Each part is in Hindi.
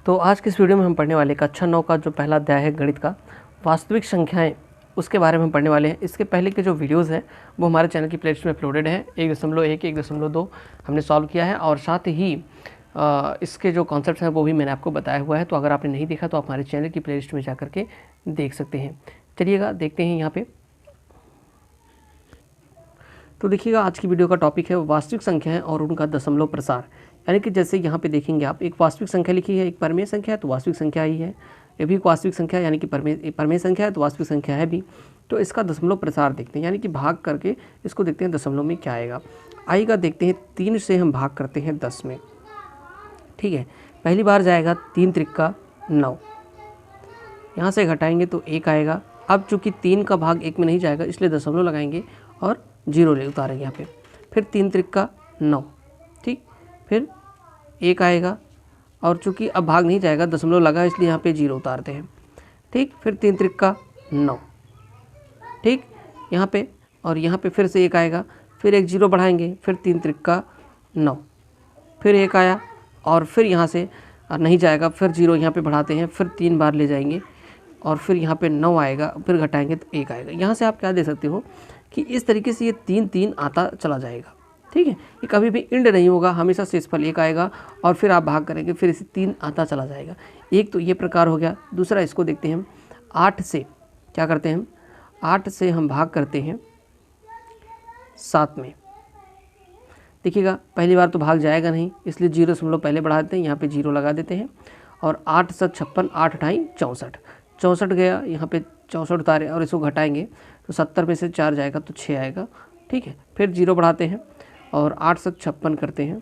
तो आज की इस वीडियो में हम पढ़ने वाले कक्षा 9 का जो पहला अध्याय है गणित का वास्तविक संख्याएं, उसके बारे में हम पढ़ने वाले हैं। इसके पहले के जो वीडियोस हैं वो हमारे चैनल की प्लेलिस्ट में अपलोडेड है। 1.1 1.2 हमने सॉल्व किया है और साथ ही इसके जो कॉन्सेप्ट्स हैं वो भी मैंने आपको बताया हुआ है। तो अगर आपने नहीं देखा तो आप हमारे चैनल की प्लेलिस्ट में जा करके देख सकते हैं। चलिएगा देखते हैं यहाँ पे। तो देखिएगा आज की वीडियो का टॉपिक है वास्तविक संख्याएं और उनका दशमलव प्रसार। यानी कि जैसे यहाँ पे देखेंगे आप, एक वास्तविक संख्या लिखी है, एक परमेय संख्या है तो वास्तविक संख्या ही है, ये भी वास्तविक संख्या यानी कि परमेय संख्या है तो वास्तविक संख्या है भी। तो इसका दशमलव प्रसार देखते हैं, यानी कि भाग करके इसको देखते हैं दशमलव में क्या आएगा। देखते हैं 3 से हम भाग करते हैं 10 में। ठीक है, पहली बार जाएगा 3 त्रिका 9, यहाँ से घटाएंगे तो 1 आएगा। अब चूँकि 3 का भाग 1 में नहीं जाएगा इसलिए दशमलव लगाएंगे और 0 ले उतारेंगे यहाँ पे। फिर 3 त्रिका 9, ठीक, फिर 1 आएगा और चूँकि अब भाग नहीं जाएगा दशमलव लगा इसलिए यहाँ पे 0 उतारते हैं। ठीक, फिर 3 त्रिका 9, ठीक, यहाँ पे और यहाँ पे फिर से 1 आएगा, फिर एक 0 बढ़ाएंगे, फिर 3 त्रिका 9, फिर 1 आया और फिर यहाँ से नहीं जाएगा, फिर 0 यहाँ पे बढ़ाते हैं, फिर 3 बार ले जाएंगे और फिर यहाँ पे 9 आएगा, फिर घटाएंगे तो 1 आएगा। यहाँ से आप क्या दे सकते हो कि इस तरीके से ये 3 आता चला जाएगा। ठीक है, ये कभी भी इंड नहीं होगा, हमेशा शेषफल 1 आएगा और फिर आप भाग करेंगे, फिर इसे 3 आता चला जाएगा। एक तो ये प्रकार हो गया। दूसरा इसको देखते हैं हम 8 से क्या करते हैं, हम 8 से हम भाग करते हैं 7 में। देखिएगा पहली बार तो भाग जाएगा नहीं इसलिए 0 पहले बढ़ा देते हैं, यहाँ पे 0 लगा देते हैं और 8 7 56, 8 8 64, 64 गया, यहाँ पे 64 उतारे और इसको घटाएंगे तो 70 में से 4 जाएगा तो 6 आएगा। ठीक है, फिर 0 बढ़ाते हैं और 8 7 56 करते हैं,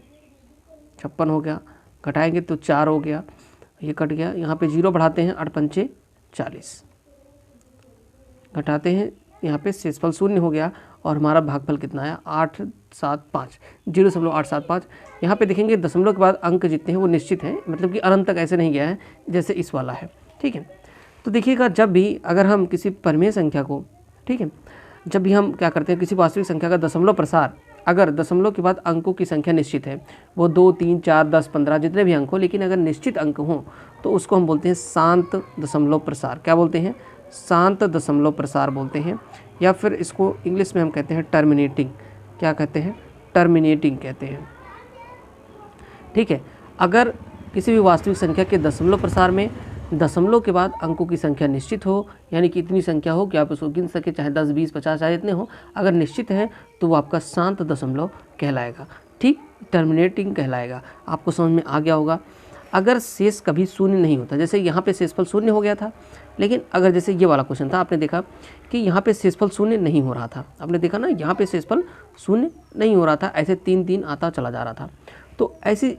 56 हो गया, घटाएंगे तो 4 हो गया, ये कट गया, यहाँ पे 0 बढ़ाते हैं, 8 पंचे 40, घटाते हैं, यहाँ पे शेषफल 0 हो गया और हमारा भागफल कितना आया 875, 0.875। यहाँ पे देखेंगे दशमलव के बाद अंक जितने हैं वो निश्चित हैं, मतलब कि अनंत तक ऐसे नहीं गया है जैसे इस वाला है। ठीक है, तो देखिएगा जब भी अगर हम किसी परमेय संख्या को, ठीक है, जब भी हम क्या करते हैं किसी वास्तविक संख्या का दशमलव प्रसार, अगर दशमलव के बाद अंकों की संख्या निश्चित है, वो 2 3 4 10 15 जितने भी अंक हो, लेकिन अगर निश्चित अंक हों तो उसको हम बोलते हैं शांत दशमलव प्रसार। क्या बोलते हैं? शांत दशमलव प्रसार बोलते हैं, या फिर इसको इंग्लिश में हम कहते हैं टर्मिनेटिंग। क्या कहते हैं? टर्मिनेटिंग कहते हैं। ठीक है, अगर किसी भी वास्तविक संख्या के दशमलव प्रसार में दशमलव के बाद अंकों की संख्या निश्चित हो, यानी कि इतनी संख्या हो कि आप उसको गिन सके, चाहे 10 20 50 चाहे इतने हो, अगर निश्चित है तो वो आपका शांत दशमलव कहलाएगा। ठीक, टर्मिनेटिंग कहलाएगा। आपको समझ में आ गया होगा। अगर शेष कभी शून्य नहीं होता, जैसे यहाँ पे शेषफल 0 हो गया था, लेकिन अगर जैसे ये वाला क्वेश्चन था, आपने देखा कि यहाँ पे शेषफल 0 नहीं हो रहा था, आपने देखा ना, यहाँ पे शेषफल 0 नहीं हो रहा था, ऐसे 3 आता चला जा रहा था। तो ऐसी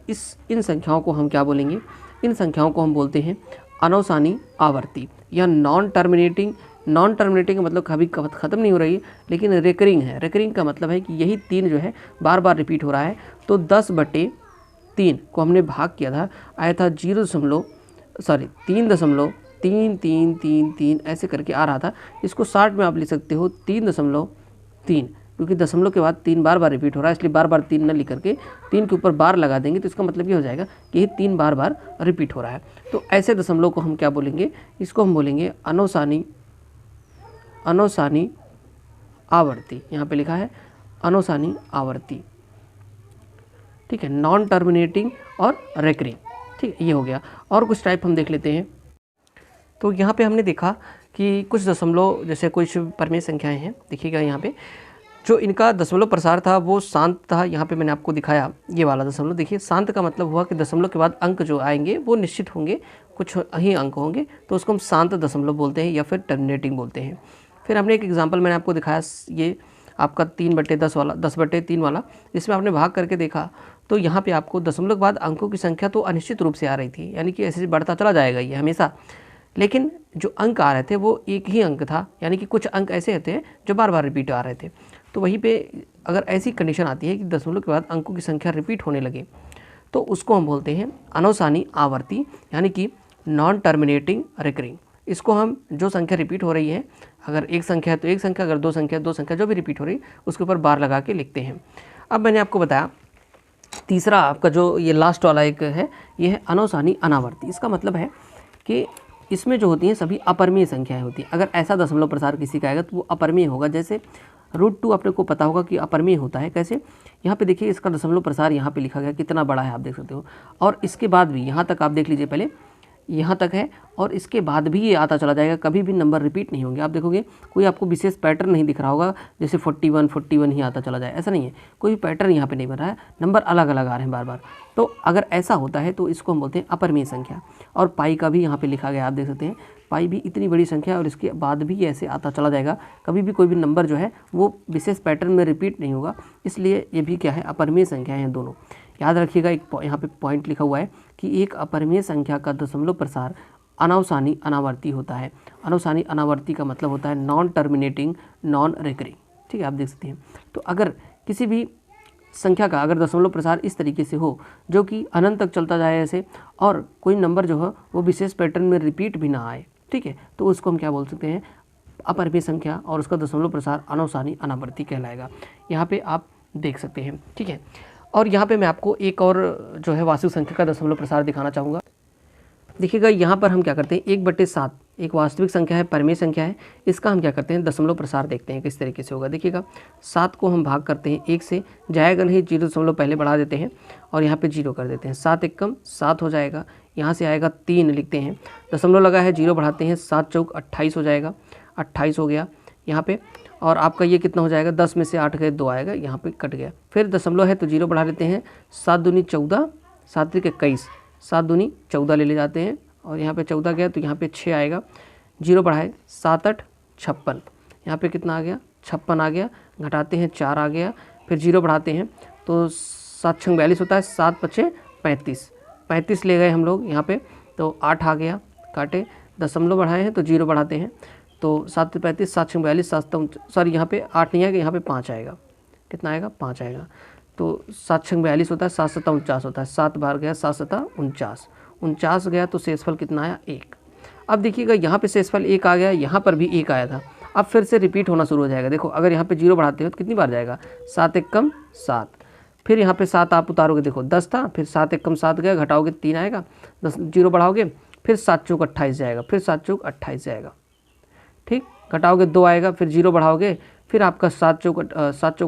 इन संख्याओं को हम क्या बोलेंगे? इन संख्याओं को हम बोलते हैं अनवसानी आवर्ती या नॉन टर्मिनेटिंग। नॉन टर्मिनेटिंग का मतलब कभी ख़त्म नहीं हो रही, लेकिन रेकरिंग है। रेकरिंग का मतलब है कि यही 3 जो है बार बार रिपीट हो रहा है। तो 10/3 को हमने भाग किया था, आया था 3.3 ऐसे करके आ रहा था। इसको 60 में आप लिख सकते हो 3.3, क्योंकि दशमलव के बाद 3 बार रिपीट हो रहा है, इसलिए बार 3 न लिख करके 3 के ऊपर बार लगा देंगे तो इसका मतलब ये हो जाएगा कि ये 3 बार रिपीट हो रहा है। तो ऐसे दशमलव को हम क्या बोलेंगे? इसको हम बोलेंगे अनवसानी आवर्ती। यहाँ पे लिखा है अनवसानी आवर्ती। ठीक है, नॉन टर्मिनेटिंग और रेकरिंग। ठीक है, ये हो गया। और कुछ टाइप हम देख लेते हैं। तो यहाँ पे हमने देखा कि कुछ दशमलव, जैसे कुछ परमेय संख्याएं हैं, देखिएगा यहाँ पे जो इनका दशमलव प्रसार था वो शांत था। यहाँ पे मैंने आपको दिखाया ये वाला दशमलव। देखिए, शांत का मतलब हुआ कि दशमलव के बाद अंक जो आएंगे वो निश्चित होंगे, कुछ ही अंक होंगे, तो उसको हम शांत दशमलव बोलते हैं या फिर टर्मिनेटिंग बोलते हैं। फिर हमने एक एग्जाम्पल मैंने आपको दिखाया, ये आपका 3/10 वाला, 10/3 वाला, जिसमें आपने भाग करके देखा तो यहाँ पे आपको दशमलव के बाद अंकों की संख्या तो अनिश्चित रूप से आ रही थी, यानी कि ऐसे बढ़ता चला जाएगा ये हमेशा, लेकिन जो अंक आ रहे थे वो एक ही अंक था, यानी कि कुछ अंक ऐसे होते हैं जो बार बार रिपीट आ रहे थे। तो वहीं पे अगर ऐसी कंडीशन आती है कि दशमलव के बाद अंकों की संख्या रिपीट होने लगे तो उसको हम बोलते हैं अनवसानी आवर्ती, यानी कि नॉन टर्मिनेटिंग रेकरिंग। इसको हम जो संख्या रिपीट हो रही है, अगर एक संख्या है तो एक संख्या, अगर दो संख्या जो भी रिपीट हो रही है उसके ऊपर बार लगा के लिखते हैं। अब मैंने आपको बताया तीसरा आपका जो ये लास्ट वाला एक है, ये है अनौसानी अनावर्ती। इसका मतलब है कि इसमें जो होती हैं सभी अपरिमेय संख्याएं होती हैं। अगर ऐसा दशमलव प्रसार किसी का आएगा तो वो अपरिमेय होगा। जैसे √2 अपने को पता होगा कि अपरिमेय होता है। कैसे? यहाँ पे देखिए इसका दशमलव प्रसार यहाँ पे लिखा गया कितना बड़ा है, आप देख सकते हो। और इसके बाद भी यहाँ तक आप देख लीजिए, पहले यहाँ तक है और इसके बाद भी ये आता चला जाएगा, कभी भी नंबर रिपीट नहीं होंगे। आप देखोगे कोई आपको विशेष पैटर्न नहीं दिख रहा होगा, जैसे 41 ही आता चला जाए, ऐसा नहीं है। कोई पैटर्न यहाँ पे नहीं बन रहा है, नंबर अलग अलग आ रहे हैं बार बार। तो अगर ऐसा होता है तो इसको हम बोलते हैं अपरिमेय संख्या। और पाई का भी यहाँ पे लिखा गया, आप देख सकते हैं। पाई भी इतनी बड़ी संख्या है और इसके बाद भी ऐसे आता चला जाएगा, कभी भी कोई भी नंबर जो है वो विशेष पैटर्न में रिपीट नहीं होगा, इसलिए ये भी क्या है, अपरिमेय संख्या है दोनों। याद रखिएगा, एक यहाँ पे पॉइंट लिखा हुआ है कि एक अपरिमेय संख्या का दशमलव प्रसार अनौसानी अनावर्ती होता है। अनौसानी अनावर्ती का मतलब होता है नॉन टर्मिनेटिंग, नॉन रिकरिंग। ठीक है, आप देख सकते हैं। तो अगर किसी भी संख्या का अगर दशमलव प्रसार इस तरीके से हो जो कि अनंत तक चलता जाए ऐसे, और कोई नंबर जो है वो विशेष पैटर्न में रिपीट भी ना आए, ठीक है, तो उसको हम क्या बोल सकते हैं, अपरिमेय संख्या, और उसका दशमलव प्रसार अनौसानी अनावर्ती कहलाएगा। यहाँ पे आप देख सकते हैं। ठीक है, और यहाँ पे मैं आपको एक और जो है वास्तविक संख्या का दशमलव प्रसार दिखाना चाहूँगा। देखिएगा यहाँ पर हम क्या करते हैं, 1/7 एक वास्तविक संख्या है, परिमेय संख्या है, इसका हम क्या करते हैं, दशमलव प्रसार देखते हैं किस तरीके से होगा। देखिएगा 7 को हम भाग करते हैं 1 से, जाएगा नहीं, 0 पहले बढ़ा देते हैं और यहाँ पे 0 कर देते हैं। 7 एकम 7 हो जाएगा, यहाँ से आएगा 3 लिखते हैं, दशमलव लगा है 0 बढ़ाते हैं, 7 चौक 28 हो जाएगा, 28 हो गया यहाँ पे। और आपका ये कितना हो जाएगा, 10 में से 8 गए 2 आएगा, यहाँ पे कट गया। फिर दशमलव है तो 0 बढ़ा देते हैं, 7 दूनी 14, 7 त्रिक 21, 7 दूनी 14 ले जाते हैं और यहाँ पे 14 गया तो यहाँ पे 6 आएगा, 0 बढ़ाए 7 8 56, यहाँ पे कितना आ गया, 56 आ गया, घटाते हैं 4 आ गया, फिर 0 बढ़ाते हैं तो 7 6 42 होता है, 7 5 35, 35 ले गए हम लोग यहाँ पे, तो 8 आ गया, काटे, दशमलव बढ़ाए हैं तो 0 बढ़ाते हैं तो 7 35, 7 6 42, 7 सॉरी यहाँ पे 8 नहीं आएगा, यहाँ पे 5 आएगा, कितना आएगा, 5 आएगा। तो 7 6 42 होता है, 7 7 49 होता है, 7 बार गया, 7 7 49, 49 गया तो शेषफल कितना आया, 1। अब देखिएगा यहाँ पे शेषफल 1 आ गया, यहाँ पर भी 1 आया था, अब फिर से रिपीट होना शुरू हो जाएगा। देखो अगर यहाँ पे 0 बढ़ाते हो तो कितनी बार जाएगा, 7 एकम 7, फिर यहाँ पे 7 आप उतारोगे, देखो 10 था, फिर 7 एकम 7 गया, घटाओगे 3 आएगा, 0 बढ़ाओगे, फिर 7 चौक 28 जाएगा, फिर 7 चौक 28 जाएगा, ठीक, घटाओगे 2 आएगा, फिर 0 बढ़ाओगे, फिर आपका 7 चौक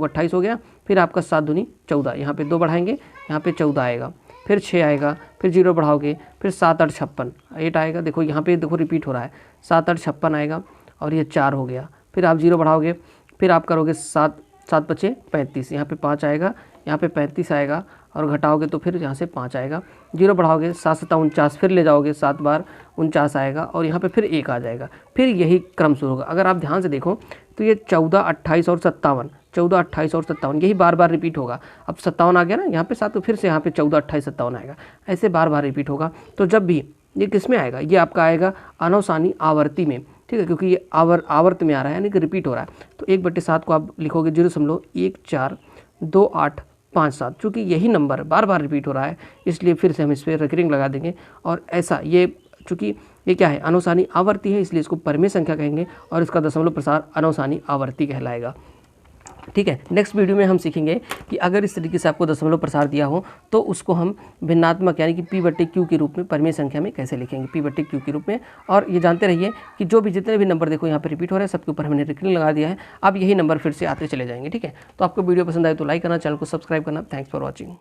28 हो गया, फिर आपका 7 दूनी 14, यहाँ पे 2 बढ़ाएंगे, यहाँ पे 14 आएगा, फिर 6 आएगा, फिर 0 बढ़ाओगे, फिर 7 8 56, 8 आएगा, देखो यहाँ पे देखो रिपीट हो रहा है, 7 8 56 आएगा और ये 4 हो गया, फिर आप 0 बढ़ाओगे, फिर आप करोगे 7 7 5 35, यहाँ पे 5 आएगा, यहाँ पे 35 आएगा और घटाओगे तो फिर यहाँ से 5 आएगा, 0 बढ़ाओगे 7 7 49, फिर ले जाओगे 7 बार 49 आएगा और यहाँ पे फिर 1 आ जाएगा, फिर यही क्रम शुरू होगा। अगर आप ध्यान से देखो तो ये 14 28 और 57, 14 28 और 57 यही बार बार रिपीट होगा। अब 57 आ गया ना यहाँ पे 7, तो फिर से यहाँ पे 14 28 57 आएगा, ऐसे बार बार रिपीट होगा। तो जब भी ये किस में आएगा, ये आपका आएगा अनौसानी आवर्ती में, ठीक है, क्योंकि ये आवर्त में आ रहा है, यानी कि रिपीट हो रहा है। तो 1/7 को आप लिखोगे 0.1427, चूँकि यही नंबर बार बार रिपीट हो रहा है इसलिए फिर से हम इस पर रिकरिंग लगा देंगे। और ऐसा ये चूँकि ये क्या है, अनौसानी आवर्ती है, इसलिए इसको परिमेय संख्या कहेंगे और इसका दशमलव प्रसार अनौसानी आवर्ती कहलाएगा। ठीक है, नेक्स्ट वीडियो में हम सीखेंगे कि अगर इस तरीके से आपको दशमलव प्रसार दिया हो तो उसको हम भिन्नात्मक यानी कि P/Q के रूप में परिमेय संख्या में कैसे लिखेंगे, P/Q के रूप में। और ये जानते रहिए कि जो भी जितने भी नंबर देखो यहाँ पे रिपीट हो रहे हैं सबके ऊपर हमने रिकरिंग लगा दिया है, अब यही नंबर फिर से आते चले जाएंगे। ठीक है, तो आपको वीडियो पसंद आए तो लाइक करना, चैनल को सब्सक्राइब करना। Thanks for watching.